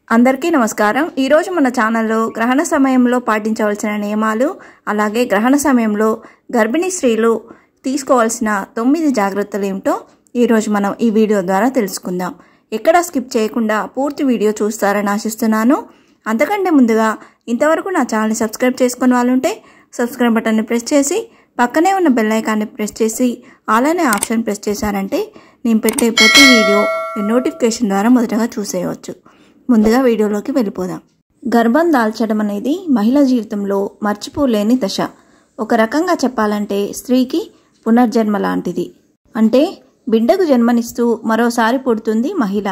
అందరికీ నమస్కారం। ఈ రోజు మన ఛానల్లో గ్రహణ సమయంలో పాటించవలసిన నియమాలు అలాగే గ్రహణ సమయంలో గర్భిణీ స్త్రీలు తీసుకోవాల్సిన 9 జాగృతలు ఏమిటో ఈ రోజు మనం ఈ వీడియో ద్వారా తెలుసుకుందాం। ఎక్కడ స్కిప్ చేయకుండా పూర్తి వీడియో చూస్తారని ఆశిస్తున్నాను। అంతకంటే ముందుగా ఇంతవరకు నా ఛానల్ని సబ్స్క్రైబ్ చేసుకున్న వాళ్ళు ఉంటే సబ్స్క్రైబ్ బటన్ని ప్రెస్ చేసి పక్కనే ఉన్న బెల్ ఐకాన్ని ప్రెస్ చేసి ఆల్ అనే ఆప్షన్ ప్రెస్ చేశారంటే నేను పెట్టే ప్రతి వీడియో నోటిఫికేషన్ ద్వారా మొదటగా చూసేయవచ్చు। ముందుగా వీడియోలోకి వెళ్ళిపోదాం। గర్భం దాల్చడం అనేది మహిళ జీవితంలో మర్చిపోలేని దశ। ఒక రకంగా చెప్పాలంటే స్త్రీకి పునర్జన్మ లాంటిది। అంటే బిడ్డకు జన్మనిస్తూ మరోసారి పుడుతుంది మహిళ।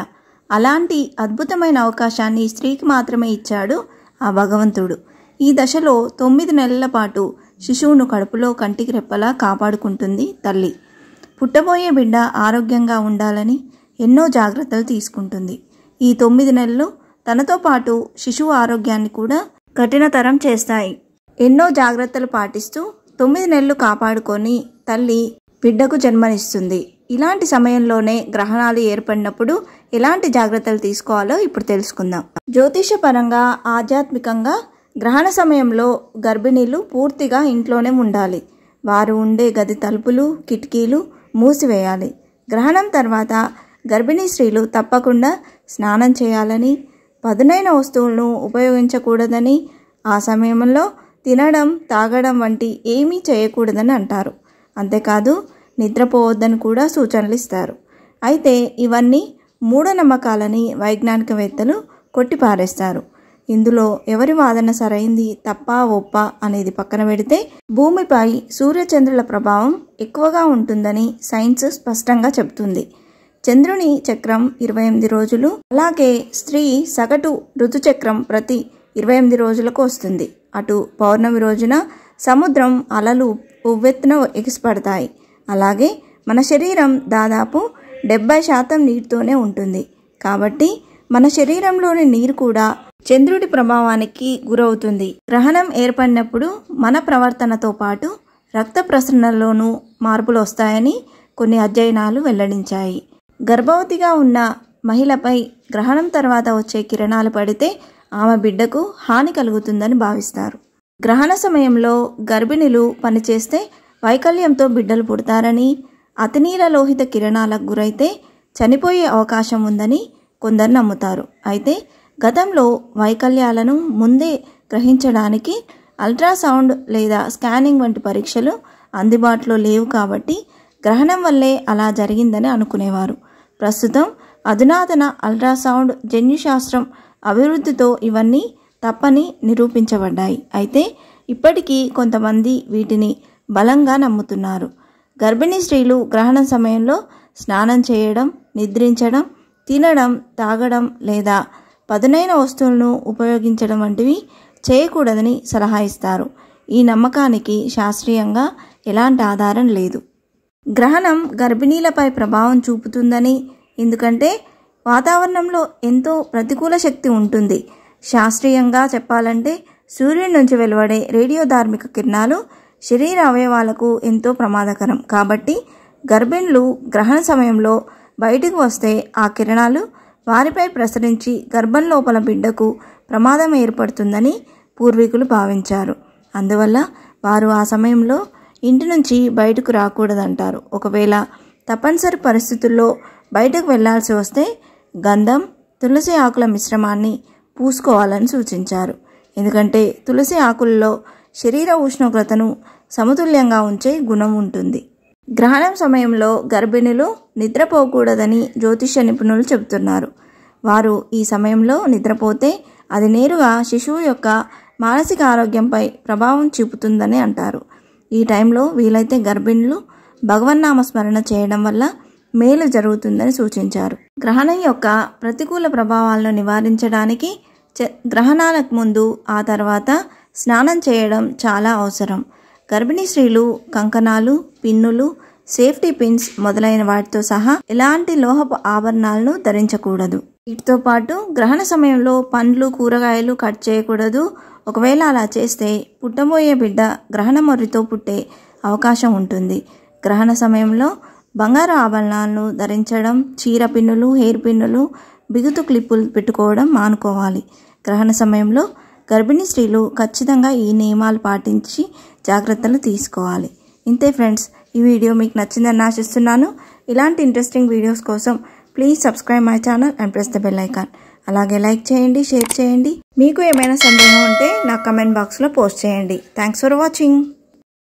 అలాంటి అద్భుతమైన అవకాశాన్ని స్త్రీకి మాత్రమే ఇచ్చాడు ఆ భగవంతుడు। ఈ దశలో 9 నెలల పాటు శిశువును కడుపులో కంటికి రెప్పలా కాపాడుకుంటుంది తల్లి। పుట్టబోయే బిడ్డ ఆరోగ్యంగా ఉండాలని ఎన్నో జాగ్రత్తలు తీసుకుంటుంది। ఈ 9 నెలలు తనతో పాటు శిశువు ఆరోగ్యాన్ని కూడా కఠినతరం చేస్తాయి। ఎన్నో జాగ్రత్తలు పాటిస్తూ 9 నెలలు కాపాడుకొని తల్లి బిడ్డకు జన్మనిస్తుంది। ఇలాంటి సమయంలోనే గ్రహణాలు ఏర్పడినప్పుడు ఎలాంటి జాగ్రత్తలు తీసుకోవాలో ఇప్పుడు తెలుసుకుందాం। జ్యోతిషపరంగా ఆధ్యాత్మికంగా గ్రహణ సమయంలో గర్భిణీలు పూర్తిగా ఇంట్లోనే ఉండాలి। వారు ఉండే గది తలుపులు కిటికీలు మూసివేయాలి। గ్రహణం తర్వాత గర్భిణీ స్త్రీలు తప్పకుండా స్నానం చేయాలని, పదునైన వస్తువులను ఉపయోగించకూడదని, ఆ సమయంలో తినడం తాగడం వంటి ఏమీ చేయకూడదని అంటారు। అంతేకాదు నిద్రపోవద్దని కూడా సూచనలు ఇస్తారు। అయితే ఇవన్నీ మూఢనమ్మకాలని వైజ్ఞానికవేత్తలు కొట్టిపారేస్తారు। ఇందులో ఎవరి వాదన సరైంది తప్ప ఒప్ప అనేది పక్కన పెడితే భూమిపై సూర్యచంద్రుల ప్రభావం ఎక్కువగా ఉంటుందని సైన్స్ స్పష్టంగా చెబుతుంది। చంద్రుని చక్రం 28 రోజులు, అలాగే స్త్రీ సగటు ఋతుచక్రం ప్రతి 28 రోజులకు వస్తుంది। అటు పౌర్ణమి రోజున సముద్రం అలలు ఉవ్వెత్తున ఎగిసిపడతాయి। అలాగే మన శరీరం దాదాపు 70% నీటితోనే ఉంటుంది। కాబట్టి మన శరీరంలోని నీరు కూడా చంద్రుడి ప్రభావానికి గురవుతుంది। గ్రహణం ఏర్పడినప్పుడు మన ప్రవర్తనతో పాటు రక్త ప్రసరణలోనూ మార్పులు వస్తాయని కొన్ని అధ్యయనాలు వెల్లడించాయి। గర్భవతిగా ఉన్న మహిళపై గ్రహణం తర్వాత వచ్చే కిరణాలు పడితే ఆమె బిడ్డకు హాని కలుగుతుందని భావిస్తారు। గ్రహణ సమయంలో గర్భిణులు పనిచేస్తే వైకల్యంతో బిడ్డలు పుడతారని, అతినీలలోహిత కిరణాలకు గురైతే చనిపోయే అవకాశం ఉందని కొందరు నమ్ముతారు। అయితే గతంలో వైకల్యాలను ముందే గ్రహించడానికి అల్ట్రాసౌండ్ లేదా స్కానింగ్ వంటి పరీక్షలు అందుబాటులో లేవు కాబట్టి గ్రహణం వల్లే అలా జరిగిందని అనుకునేవారు। ప్రస్తుతం అధునాతన అల్ట్రాసౌండ్ జన్యుశాస్త్రం అభివృద్ధితో ఇవన్నీ తప్పని నిరూపించబడ్డాయి। అయితే ఇప్పటికీ కొంతమంది వీటిని బలంగా నమ్ముతున్నారు। గర్భిణీ స్త్రీలు గ్రహణం సమయంలో స్నానం చేయడం, నిద్రించడం, తినడం తాగడం లేదా పదునైన వస్తువులను ఉపయోగించడం వంటివి చేయకూడదని సలహా ఇస్తారు। ఈ నమ్మకానికి శాస్త్రీయంగా ఎలాంటి ఆధారం లేదు। గ్రహణం గర్భిణీలపై ప్రభావం చూపుతుందని, ఎందుకంటే వాతావరణంలో ఎంతో ప్రతికూల శక్తి ఉంటుంది। శాస్త్రీయంగా చెప్పాలంటే సూర్యుడి నుంచి వెలువడే రేడియోధార్మిక కిరణాలు శరీర అవయవాలకు ఎంతో ప్రమాదకరం। కాబట్టి గర్భిణులు గ్రహణ సమయంలో బయటకు వస్తే ఆ కిరణాలు వారిపై ప్రసరించి గర్భం లోపల బిడ్డకు ప్రమాదం ఏర్పడుతుందని పూర్వీకులు భావించారు। అందువల్ల వారు ఆ సమయంలో ఇంటి నుంచి బయటకు రాకూడదంటారు। ఒకవేళ తప్పనిసరి పరిస్థితుల్లో బయటకు వెళ్లాల్సి వస్తే గంధం, తులసి ఆకుల మిశ్రమాన్ని పూసుకోవాలని సూచించారు। ఎందుకంటే తులసి ఆకుల్లో శరీర ఉష్ణోగ్రతను సమతుల్యంగా ఉంచే గుణం ఉంటుంది। గ్రహణం సమయంలో గర్భిణులు నిద్రపోకూడదని జ్యోతిష నిపుణులు చెబుతున్నారు। వారు ఈ సమయంలో నిద్రపోతే అది నేరుగా శిశువు యొక్క మానసిక ఆరోగ్యంపై ప్రభావం చూపుతుందని అంటారు। ఈ టైంలో వీలైతే గర్భిణులు భగవన్నామ స్మరణ చేయడం వల్ల మేలు జరుగుతుందని సూచించారు। గ్రహణం యొక్క ప్రతికూల ప్రభావాలను నివారించడానికి గ్రహణాలకు ముందు ఆ తర్వాత స్నానం చేయడం చాలా అవసరం। గర్భిణీ స్త్రీలు కంకణాలు, పిన్నులు, సేఫ్టీ పిన్స్ మొదలైన వాటితో సహా ఎలాంటి లోహపు ఆభరణాలను ధరించకూడదు। వీటితో పాటు గ్రహణ సమయంలో పండ్లు కూరగాయలు కట్ చేయకూడదు। ఒకవేళ అలా చేస్తే పుట్టబోయే బిడ్డ గ్రహణ మొర్రితో పుట్టే అవకాశం ఉంటుంది। గ్రహణ సమయంలో బంగారు ఆభరణాలను ధరించడం, చీర పిన్నులు, హెయిర్ పిన్నులు, బిగుతు క్లిప్పులు పెట్టుకోవడం మానుకోవాలి. గ్రహణ సమయంలో గర్భిణీ స్త్రీలు ఖచ్చితంగా ఈ నియమాలు పాటించి జాగ్రత్తలు తీసుకోవాలి. ఇంతే ఫ్రెండ్స్, ఈ వీడియో మీకు నచ్చిందని ఆశిస్తున్నాను. ఇలాంటి ఇంట్రెస్టింగ్ వీడియోస్ కోసం please subscribe my channel and press the bell icon. అలాగే లైక్ చేయండి, షేర్ చేయండి. మీకు ఏమైనా సందేహం ఉంటే నా కమెంట్ బాక్స్లో పోస్ట్ చేయండి. Thanks for watching.